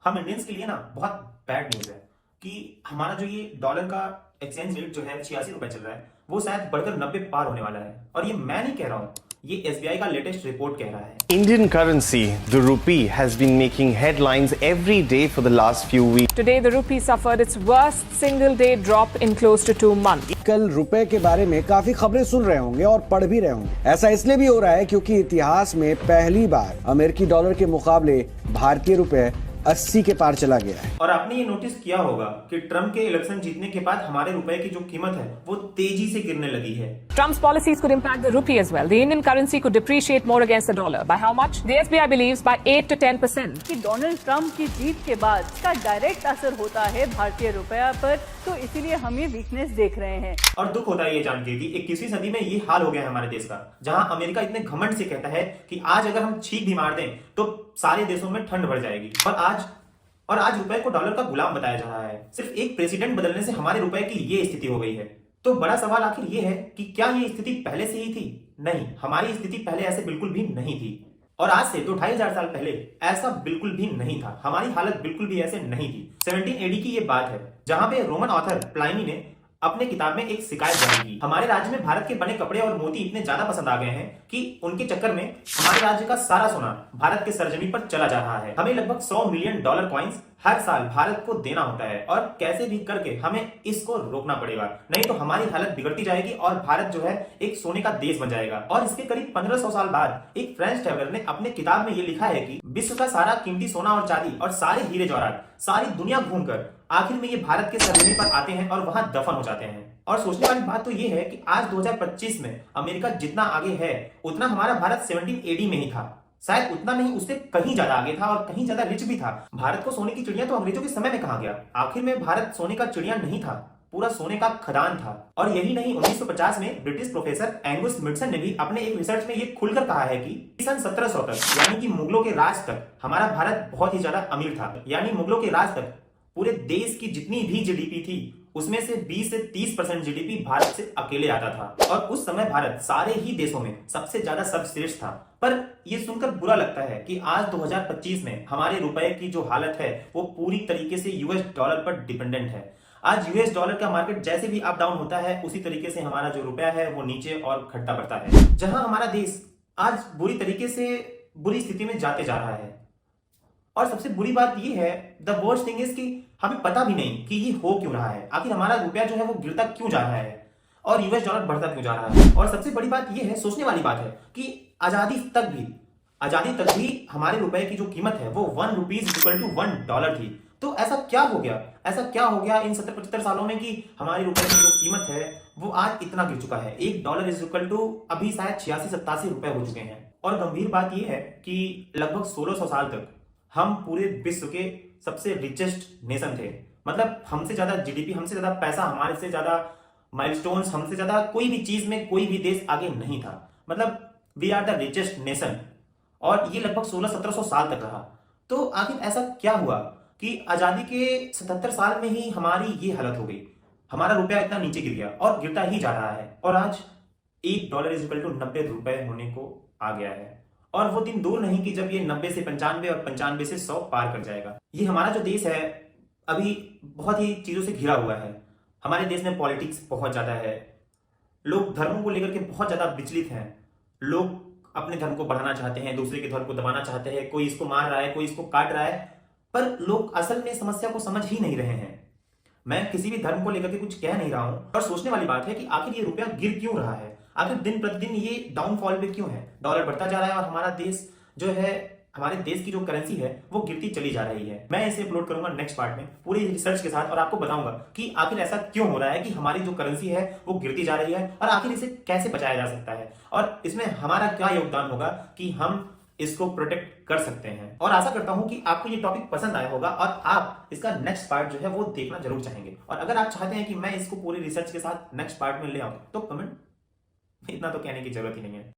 हम इंडियंस के लिए ना बहुत बैड न्यूज है कि हमारा जो ये डॉलर का एक्सचेंज रेट जो है 86 रुपए चल रहा है, वो शायद बढ़कर 90 पार होने वाला है। और ये मैं नहीं कह रहा हूं, ये एसबीआई का लेटेस्ट रिपोर्ट कह रहा है। Indian currency, the rupee, has been making headlines every day for the last few weeks. Today, the rupee suffered its worst single-day drop in close to 2 months. कल रुपए के बारे में काफी खबरें सुन रहे होंगे और पढ़ भी रहे होंगे। ऐसा इसलिए भी हो रहा है क्योंकि इतिहास में पहली बार अमेरिकी डॉलर के मुकाबले भारतीय रुपए 80 के पार चला गया है। और आपने ये नोटिस किया होगा कि ट्रम्प के इलेक्शन जीतने के बाद हमारे रुपए की जो कीमत है वो तेजी से गिरने लगी है। Trump's policies could impact the rupee as well. The Indian currency could depreciate more against the dollar. By how much? The SBI believes by 8 to 10%. कि डोनाल्ड ट्रंप की जीत के बाद इसका डायरेक्ट असर होता है भारतीय रुपया पर, तो इसीलिए हम ये वीकनेस देख रहे हैं। और दुख होता है ये जान के कि 21वीं सदी में ये हाल हो गया है हमारे देश का, जहां अमेरिका इतने घमंड से कहता है कि आज अगर हम छींक भी मार दें तो सारे देशों में ठंड बढ़ जाएगी। और आज रुपए को डॉलर का गुलाम बताया जा रहा है। सिर्फ एक प्रेसिडेंट बदलने से हमारे रुपए की ये स्थिति हो गई है। तो बड़ा सवाल आखिर ये है कि क्या ये स्थिति पहले से ही थी? नहीं, हमारी स्थिति पहले ऐसे बिल्कुल भी नहीं थी। और आज से तो 2500 साल पहले ऐसा बिल्कुल भी नहीं था। हमारी हालत बिल्कुल भी ऐसे नहीं थी। 17 एडी की ये बात है, जहां पे रोमन ऑथर प्लाइनी ने अपने किताब में एक शिकायत जारी की। हमारे राज्य में भारत के बने कपड़े और मोती इतने ज्यादा पसंद आ गए हैं कि उनके चक्कर में हमारे राज्य का सारा सोना भारत के सरजमी पर चला जा रहा है। हमें लगभग 100 मिलियन डॉलर कॉइन्स हर साल भारत को देना होता है और कैसे भी करके हमें इसको रोकना पड़ेगा, नहीं तो हमारी हालत बिगड़ती जाएगी और भारत जो है एक सोने का देश बन जाएगा। और इसके करीब 1500 साल बाद एक फ्रेंच ट्रैवलर ने अपने किताब में ये लिखा है कि विश्व का सारा कीमती सोना और चांदी और सारे हीरे जवाहरात सारी दुनिया घूमकर आखिर में ये भारत के सरजमी पर आते हैं और वहां दफन हो जाते हैं। और सोचने वाली बात तो ये है कि आज 2025 में अमेरिका जितना आगे है उतना हमारा भारत 17 एडी में ही था। शायद उतना नहीं, उससे कहीं ज्यादा आगे था और कहीं ज्यादा रिच भी था। भारत को सोने की चिड़िया तो अंग्रेजों के समय में कहा गया। आखिर में भारत सोने का चिड़िया नहीं था, पूरा सोने का खदान था। और यही नहीं, 1950 में ब्रिटिश प्रोफेसर एंगुस मिडसन ने भी अपने एक रिसर्च में ये खुलकर कहा है कि सन 1700 तक यानी कि मुगलों के राज तक हमारा भारत बहुत ही ज्यादा अमीर था। यानी मुगलों के राज तक पूरे देश की जितनी भी जीडीपी थी उसमें से 20 से 30% जीडीपी भारत से अकेले आता था। और उस समय भारत सारे ही देशों में सबसे ज्यादा सर्वश्रेष्ठ था। पर यह सुनकर बुरा लगता है कि आज 2025 में हमारे रुपए की जो हालत है वो पूरी तरीके से यूएस डॉलर पर डिपेंडेंट है। आज यूएस डॉलर का मार्केट जैसे भी अप डाउन होता है उसी तरीके से हमारा जो रुपया है वो नीचे और घटता बढ़ता है। जहां हमारा देश आज बुरी तरीके से बुरी स्थिति में जाते जा रहा है। और सबसे बुरी बात यह है, द वर्स्ट थिंग इज कि हमें पता भी नहीं कि ये हो क्यों रहा है। आखिर हमारा रुपया जो है वो गिरता क्यों जा रहा है और यूएस डॉलर बढ़ता क्यों जा रहा है। और सबसे बड़ी बात यह है, सोचने वाली बात है कि आजादी तक भी हमारे रुपए की जो कीमत है वो 1 रुपीज इक्वल टू $1 थी। तो ऐसा क्या हो गया इन 70-75 सालों में कि हमारे रुपए की जो कीमत है वो आज इतना गिर चुका है। $1 इज इक्वल टू अभी शायद 86-87 रुपए हो चुके हैं। और गंभीर बात यह है कि लगभग 1600 साल तक हम पूरे विश्व के सबसे रिचेस्ट नेशन थे। मतलब हमसे ज्यादा जीडीपी, हमसे ज्यादा पैसा, हमारे से ज्यादा माइलस्टोन्स, हमसे ज्यादा कोई भी चीज में कोई भी देश आगे नहीं था। मतलब we are the richest nation. और ये लगभग 1600-1700 साल तक रहा। तो आखिर ऐसा क्या हुआ कि आजादी के 77 साल में ही हमारी ये हालत हो गई। हमारा रुपया इतना नीचे गिर गया और गिरता ही जा रहा है। और आज $1 इज इक्वल टू 90 रुपए होने को आ गया है। और वो दिन दूर नहीं कि जब ये 90 से 95 और 95 से 100 पार कर जाएगा। ये हमारा जो देश है अभी बहुत ही चीजों से घिरा हुआ है। हमारे देश में पॉलिटिक्स बहुत ज्यादा है। लोग धर्मों को लेकर के बहुत ज्यादा विचलित हैं। लोग अपने धर्म को बढ़ाना चाहते हैं, दूसरे के धर्म को दबाना चाहते हैं। कोई इसको मार रहा है, कोई इसको काट रहा है, पर लोग असल में समस्या को समझ ही नहीं रहे हैं। मैं किसी भी धर्म को लेकर के कुछ कह नहीं रहा हूं। और सोचने वाली बात है कि आखिर ये रुपया गिर क्यों रहा है, आखिर दिन प्रतिदिन ये डाउनफॉल पे क्यों है। डॉलर बढ़ता जा रहा है और हमारा देश जो है, हमारे देश की जो करेंसी है वो गिरती चली जा रही है। मैं इसे अपलोड करूंगा नेक्स्ट पार्ट में पूरी रिसर्च के साथ और आपको बताऊंगा कि आखिर ऐसा क्यों हो रहा है कि हमारी जो करेंसी है वो गिरती जा रही है और आखिर इसे कैसे बचाया जा सकता है और इसमें हमारा क्या योगदान होगा कि हम इसको प्रोटेक्ट कर सकते हैं। और आशा करता हूं कि आपको ये टॉपिक पसंद आया होगा और आप इसका नेक्स्ट पार्ट जो है वो देखना जरूर चाहेंगे। और अगर आप चाहते हैं कि मैं इसको पूरी रिसर्च के साथ नेक्स्ट पार्ट में ले आऊं तो कमेंट, इतना तो कहने की जरूरत ही नहीं है।